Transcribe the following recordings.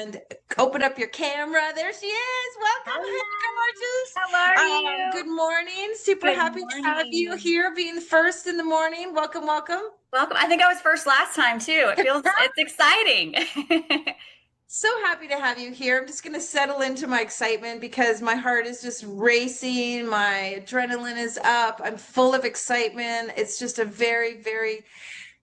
and open up your camera. There she is. Welcome, gorgeous. How are you? Good morning. Super Good happy to have you morning. here, being first in the morning. Welcome, welcome. Welcome. I think I was first last time too. It's exciting. So happy to have you here. I'm just going to settle into my excitement because my heart is just racing. My adrenaline is up. I'm full of excitement. It's just a very, very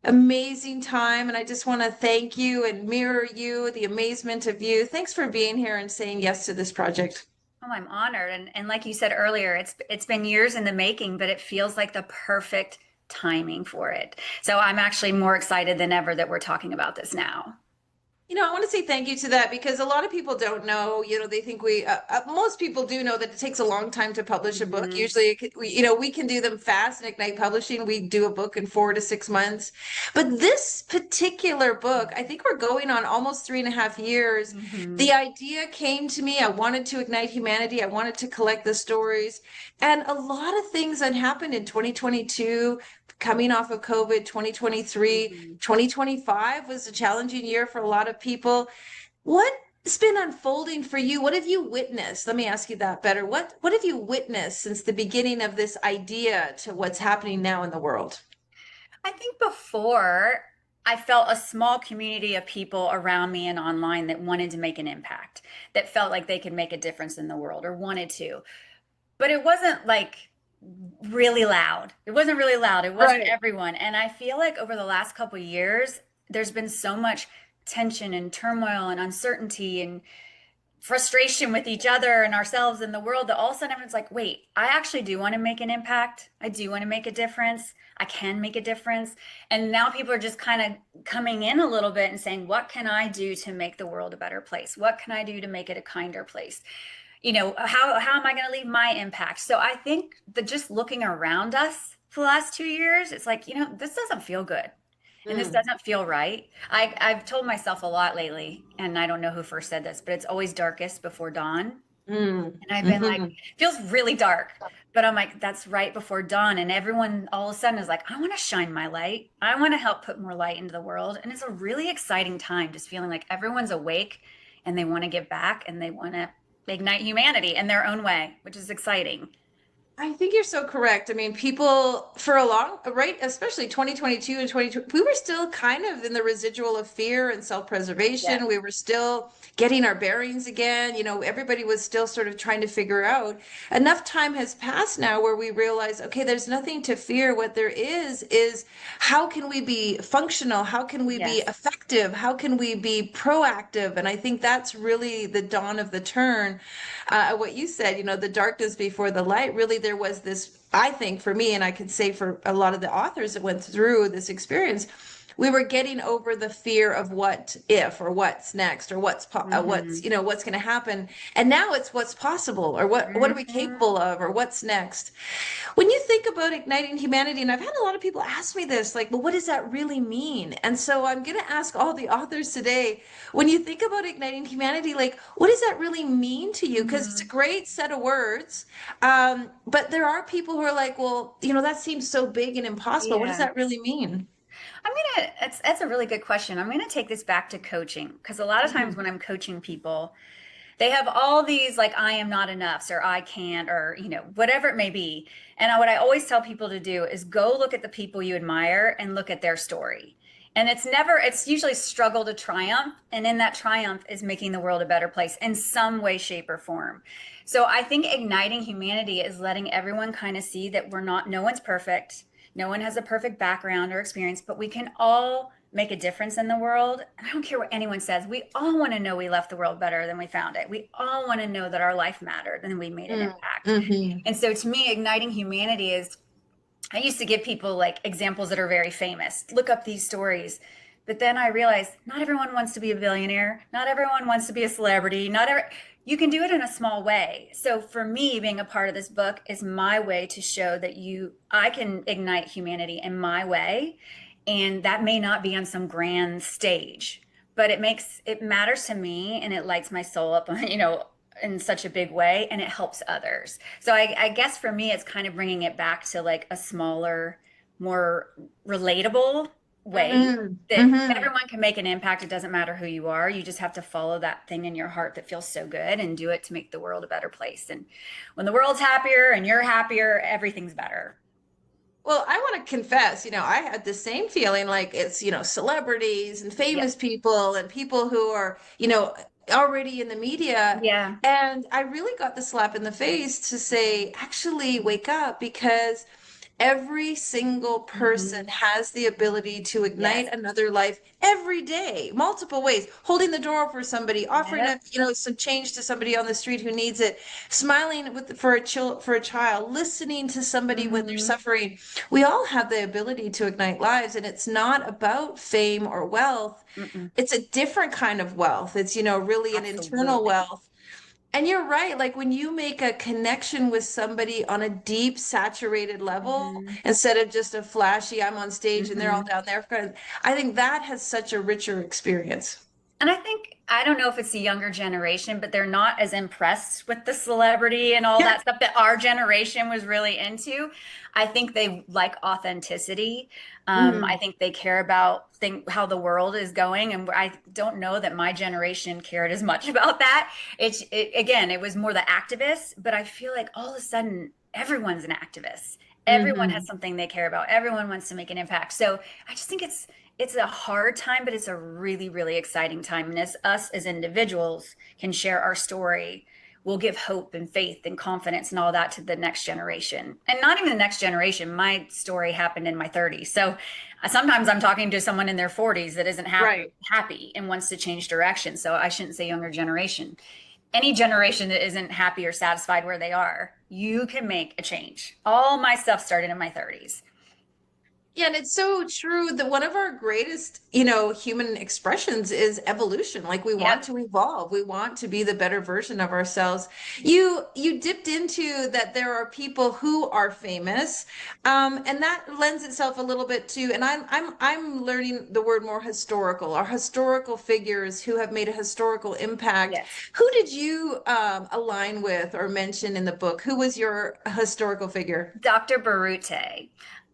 amazing time. And I just want to thank you and mirror you, the amazement of you. Thanks for being here and saying yes to this project. Oh, I'm honored. And like you said earlier, it's been years in the making, but it feels like the perfect timing for it. So I'm actually more excited than ever that we're talking about this now. I want to say thank you to that because a lot of people don't know, they think most people do know that it takes a long time to publish a book. Mhm. Usually, we can do them fast in Ignite Publishing. We do a book in 4 to 6 months. But this particular book, I think we're going on almost 3.5 years. The Mhm. idea came to me. I wanted to ignite humanity. I wanted to collect the stories. And a lot of things that happened in 2022, coming off of COVID, 2023, Mhm. 2025 was a challenging year for a lot of people. What's been unfolding for you? What have you witnessed? Let me ask you that better. What have you witnessed since the beginning of this idea to what's happening now in the world? I think before I felt a small community of people around me and online that wanted to make an impact, that felt like they could make a difference in the world or wanted to. But it wasn't like really loud. It wasn't really loud. It wasn't Right. everyone. And I feel like over the last couple of years, there's been so much tension and turmoil and uncertainty and frustration with each other and ourselves and the world that all of a sudden everyone's like, wait, I actually do want to make an impact. I do want to make a difference. I can make a difference. And now people are just kind of coming in a little bit and saying, what can I do to make the world a better place? What can I do to make it a kinder place? How am I going to leave my impact? So I think that just looking around us for the last 2 years, it's like, this doesn't feel good. And this Mm, doesn't feel right. I've told myself a lot lately, and I don't know who first said this, but it's always darkest before dawn. mm, And I've been like, mhm. feels really dark. But I'm like, that's right before dawn. And everyone all of a sudden is like, I want to shine my light. I want to help put more light into the world. And it's a really exciting time, just feeling like everyone's awake and they want to give back and they want to ignite humanity in their own way, which is exciting. I think you're so correct. I mean, people for a long, right, especially 2022 and 2020, we were still kind of in the residual of fear and Yes. self-preservation. We were still getting our bearings again. Everybody was still sort of trying to figure out. Enough time has passed now where we realize, okay, there's nothing to fear. What there is how can we be functional? How can we be Yes. effective? How can we be proactive? And I think that's really the dawn of the turn. What you said, the darkness before the light, really there was this, I think for me, and I could say for a lot of the authors that went through this experience, we were getting over the fear of what if or what's next or what's Hmm. what's going to happen, and now it's what's possible or what are we Hmm. capable of or what's next. When you think about igniting humanity, and I've had a lot of people ask me this, like, well, what does that really mean? And so I'm going to ask all the authors today, when you think about igniting humanity, like, what does that really mean to you? Because it's a Hmm. great set of words. But there are people who are like, well, that seems so big and impossible. What does Yeah. that really mean? That's a really good question. I'm gonna take this back to coaching because a lot of times Mhm. when I'm coaching people, they have all these like I am not enough or I can't or whatever it may be. And what I always tell people to do is go look at the people you admire and look at their story. And it's usually struggle to triumph. And in that triumph is making the world a better place in some way, shape, or form. So I think igniting humanity is letting everyone kind of see that no one's perfect. No one has a perfect background or experience, but we can all make a difference in the world. And I don't care what anyone says. We all want to know we left the world better than we found it. We all want to know that our life mattered and we made an Mm, impact. mhm. And so to me, igniting humanity is, I used to give people like examples that are very famous. Look up these stories. But then I realized not everyone wants to be a billionaire. Not everyone wants to be a celebrity. You can do it in a small way. So for me, being a part of this book is my way to show that I can ignite humanity in my way. And that may not be on some grand stage, but it matters to me and it lights my soul up, in such a big way and it helps others. So I guess for me, it's kind of bringing it back to like a smaller, more relatable way Mm-hmm. that Mm-hmm. everyone can make an impact. It doesn't matter who you are. You just have to follow that thing in your heart that feels so good and do it to make the world a better place. And when the world's happier and you're happier, everything's better. Well, I want to confess, I had the same feeling like it's, celebrities and Yep. famous people and people who are, already in the media. Yeah. And I really got the slap in the face to say, actually, wake up because every single person Hmm. has the ability to Yes. ignite another life every day, multiple ways, holding the door for somebody, offering Yep. some change to somebody on the street who needs it, smiling for a child, listening to somebody when they're Hmm. suffering. We all have the ability to ignite lives, and it's not about fame or wealth. Mm-mm. It's a different kind of wealth. It's, really an internal Absolutely. wealth. And you're right. Like when you make a connection with somebody on a deep, saturated level, Hmm. instead of just a flashy, I'm on stage and they're all Hmm. down there. I think that has such a richer experience. And I think, I don't know if it's the younger generation, but they're not as impressed with the celebrity and all Yeah. that stuff that our generation was really into. I think they like authenticity. I Mhm. think they care about how the world is going. And I don't know that my generation cared as much about that. Again, it was more the activists, but I feel like all of a sudden everyone's an activist. Everyone has Mhm. something they care about. Everyone wants to make an impact. So I just think it's a hard time, but it's a really, really exciting time. And as us as individuals can share our story, we'll give hope and faith and confidence and all that to the next generation. And not even the next generation. My story happened in my 30s. So sometimes I'm talking to someone in their 40s that isn't Right. happy and wants to change direction. So I shouldn't say younger generation. Any generation that isn't happy or satisfied where they are, you can make a change. All my stuff started in my 30s. Yeah, and it's so true that one of our greatest, human expressions is evolution. Like we want Yep. to evolve. We want to be the better version of ourselves. You dipped into that there are people who are famous, and that lends itself a little bit to, and I'm learning the word more historical, our historical figures who have made a historical impact. Yes. Who did you align with or mention in the book? Who was your historical figure? Dr. Barute.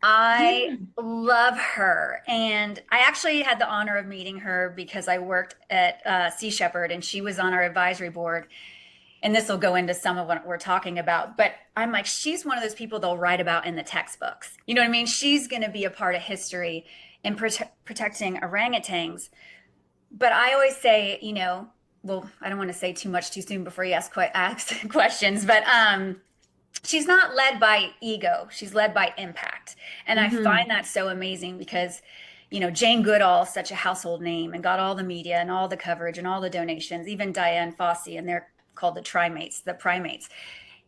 I Yeah. love her. And I actually had the honor of meeting her because I worked at Sea Shepherd and she was on our advisory board. And this will go into some of what we're talking about. But I'm like, she's one of those people they'll write about in the textbooks. You know what I mean? She's going to be a part of history in protecting orangutans. But I always say, well, I don't want to say too much too soon before you ask questions, but she's not led by ego, she's led by impact. And I Hmm. find that so amazing because Jane Goodall is such a household name and got all the media and all the coverage and all the donations, even Diane Fossey, and they're called the primates,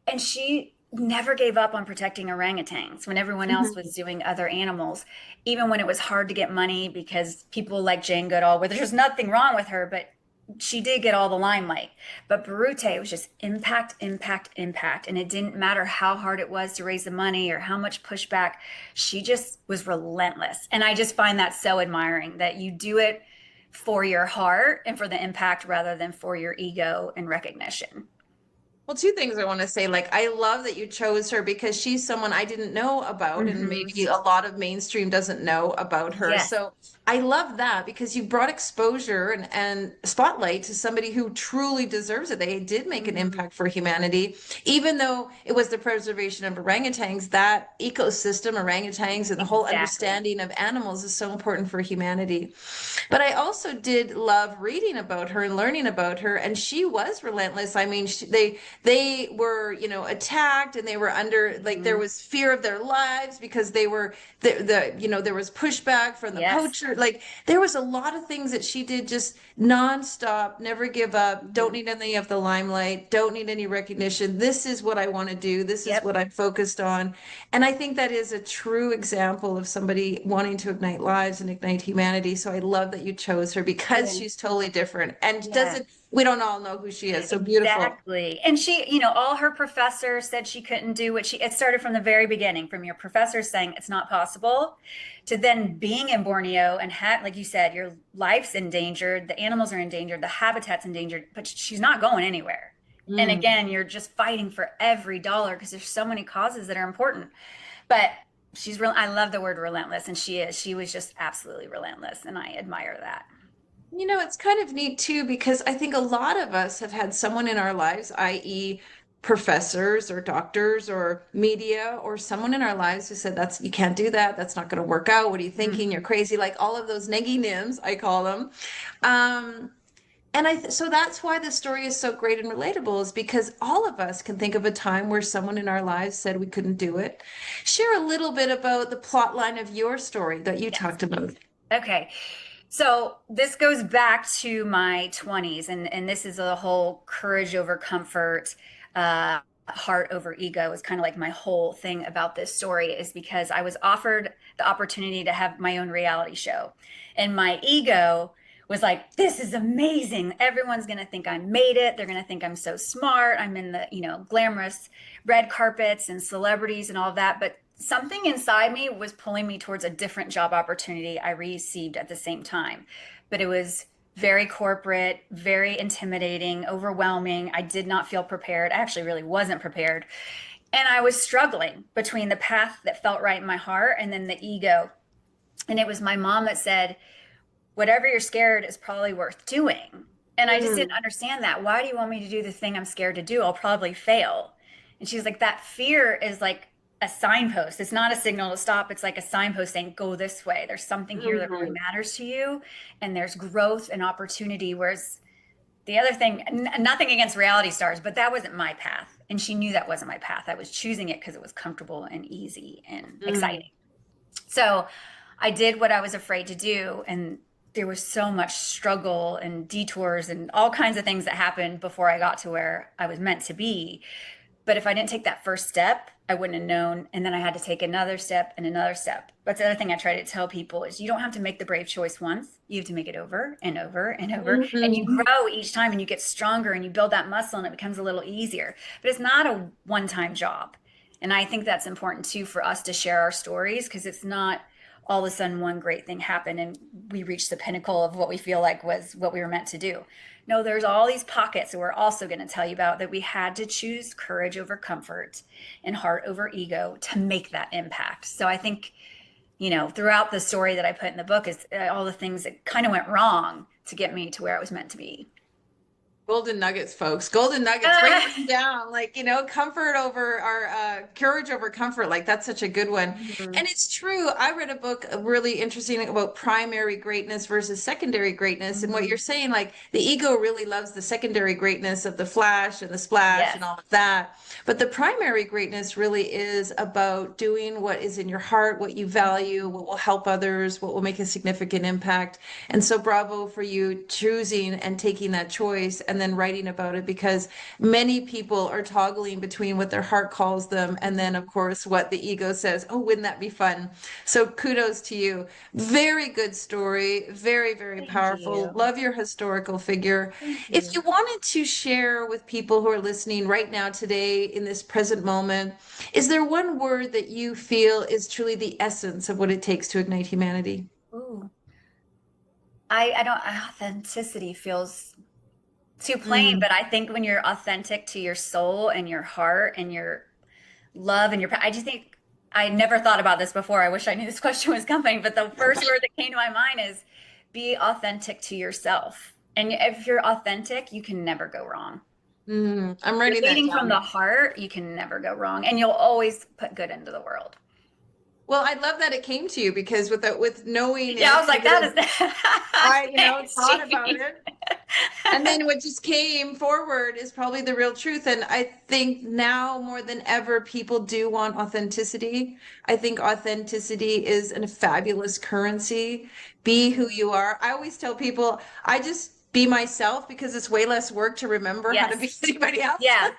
and she never gave up on protecting orangutans when everyone else Hmm. was doing other animals, even when it was hard to get money because people like Jane Goodall, where there's nothing wrong with her, but she did get all the limelight. But Barute was just impact, impact, impact. And it didn't matter how hard it was to raise the money or how much pushback. She just was relentless. And I just find that so admiring that you do it for your heart and for the impact rather than for your ego and recognition. Well, two things I want to say. Like, I love that you chose her because she's someone I didn't know about, and Hmm. maybe a lot of mainstream doesn't know about her. Yes. So I love that because you brought exposure and spotlight to somebody who truly deserves it. They did make an Hmm. impact for humanity, even though it was the preservation of orangutans. That ecosystem, orangutans, and the whole Exactly. understanding of animals is so important for humanity. But I also did love reading about her and learning about her, and she was relentless. I mean, they were, attacked, and they were under, like, there Hmm. was fear of their lives because they were there was pushback from the Yes. poacher. Like there was a lot of things that she did just nonstop, never give up, don't Hmm. need any of the limelight, don't need any recognition. This is what I want to do. This is Yep. what I'm focused on. And I think that is a true example of somebody wanting to ignite lives and ignite humanity. So I love that you chose her because Yeah. she's totally different and Yeah. doesn't, we don't all know who she is. So beautiful. Exactly. And she, all her professors said she couldn't do it started from the very beginning, from your professors saying it's not possible to then being in Borneo and like you said, your life's endangered, the animals are endangered, the habitat's endangered, but she's not going anywhere. And Mm. again, you're just fighting for every dollar because there's so many causes that are important. But she's real. I love the word relentless, and she was just absolutely relentless, and I admire that. You know, it's kind of neat too, because I think a lot of us have had someone in our lives, i.e., professors or doctors or media or someone in our lives who said, that's, you can't do that. That's not going to work out. What are you thinking? You're Mhm. crazy. Like all of those negatives, I call them. Um, so that's why the story is so great and relatable, is because all of us can think of a time where someone in our lives said we couldn't do it. Share a little bit about the plot line of your story that you Yes. talked about. Okay. So this goes back to my 20s, and this is a whole courage over comfort, heart over ego is kind of like my whole thing about this story, is because I was offered the opportunity to have my own reality show. And my ego was like, this is amazing. Everyone's going to think I made it. They're going to think I'm so smart. I'm in the, glamorous red carpets and celebrities and all of that. But something inside me was pulling me towards a different job opportunity I received at the same time. But it was very corporate, very intimidating, overwhelming. I did not feel prepared. I actually really wasn't prepared. And I was struggling between the path that felt right in my heart and then the ego. And it was my mom that said, whatever you're scared is probably worth doing. And I just didn't Mm, understand that. Why do you want me to do the thing I'm scared to do? I'll probably fail. And she's like, that fear is like a signpost. It's not a signal to stop. It's like a signpost saying, go this way. There's something here that really mhm. matters to you. And there's growth and opportunity. Whereas the other thing, nothing against reality stars, but that wasn't my path. And she knew that wasn't my path. I was choosing it because it was comfortable and easy and Mm. exciting. So I did what I was afraid to do. And there was so much struggle and detours and all kinds of things that happened before I got to where I was meant to be. But if I didn't take that first step, I wouldn't have known. And then I had to take another step and another step. That's the other thing I try to tell people is you don't have to make the brave choice once. You have to make it over and over and over. And you Mhm. grow each time and you get stronger and you build that muscle and it becomes a little easier. But it's not a one-time job. And I think that's important too for us to share our stories because it's not all of a sudden one great thing happened and we reached the pinnacle of what we feel like was what we were meant to do. No, there's all these pockets that we're also going to tell you about that we had to choose courage over comfort and heart over ego to make that impact. So I think, throughout the story that I put in the book is all the things that kind of went wrong to get me to where I was meant to be. Golden nuggets, folks. Golden nuggets. Write them down. Like, comfort over our courage over comfort. Like, that's such a good one. And Mhm. it's true. I read a book really interesting about primary greatness versus secondary greatness. And what you're Mhm. saying, like, the ego really loves the secondary greatness of the flash and the splash and Yes. all of that. But the primary greatness really is about doing what is in your heart, what you value, what will help others, what will make a significant impact. And so, bravo for you choosing and taking that choice and then writing about it, because many people are toggling between what their heart calls them and then, of course, what the ego says. Oh, wouldn't that be fun? So, kudos to you. Very good story. Very, very Thank powerful. you. Love your historical figure. Thank If you. you wanted to share with people who are listening right now, today, in this present moment, is there one word that you feel is truly the essence of what it takes to ignite humanity? Ooh. I don't, authenticity feels too plain, Mm. but I think when you're authentic to your soul and your heart and your love and I just think I never thought about this before. I wish I knew this question was coming, but the first word that came to my mind is be authentic to yourself. And if you're authentic, you can never go wrong. I'm You're writing that leading from down. the heart, you can never go wrong. And you'll always put good into the world. Well, I love that it came to you, because with knowing Yeah, I it, was like, you would that have, is thanks, thought about Jean. it. And then what just came forward is probably the real truth. And I think now more than ever, people do want authenticity. I think authenticity is a fabulous currency. Be who Mhm. you are. I always tell people, I just be myself, because it's way less work to remember how to be Yes. anybody else. Yeah.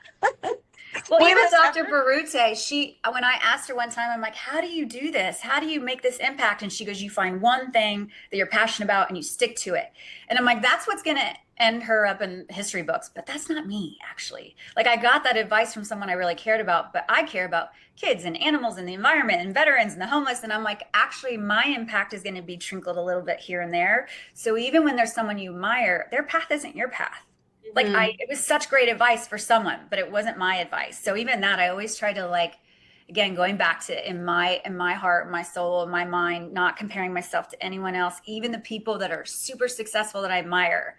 Well, Way even less Dr. effort. Barute, when I asked her one time, I'm like, how do you do this? How do you make this impact? And she goes, you find one thing that you're passionate about and you stick to it. And I'm like, that's what's going to end her up in history books. But that's not me, actually. Like, I got that advice from someone I really cared about, but I care about kids and animals and the environment and veterans and the homeless. And I'm like, actually, my impact is going to be trickled a little bit here and there. So even when there's someone you admire, their path isn't your path. Mhm. It was such great advice for someone, but it wasn't my advice. So even that, I always try to like again, going back to in my heart, my soul, my mind, not comparing myself to anyone else, even the people that are super successful that I admire.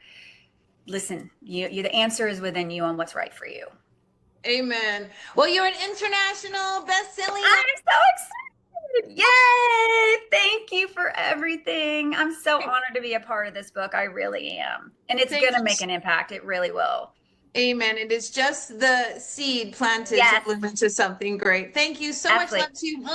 Listen, the answer is within you on what's right for you. Amen. Well, you're an international best-selling I'm so excited. Yay! Thank you for everything. I'm so author. honored to be a part of this book. I really am. And it's Thank going to you. make an impact. It really will. Amen. It is just the seed planted to Yes, bloom into something great. Thank you so much. absolutely. Love to you.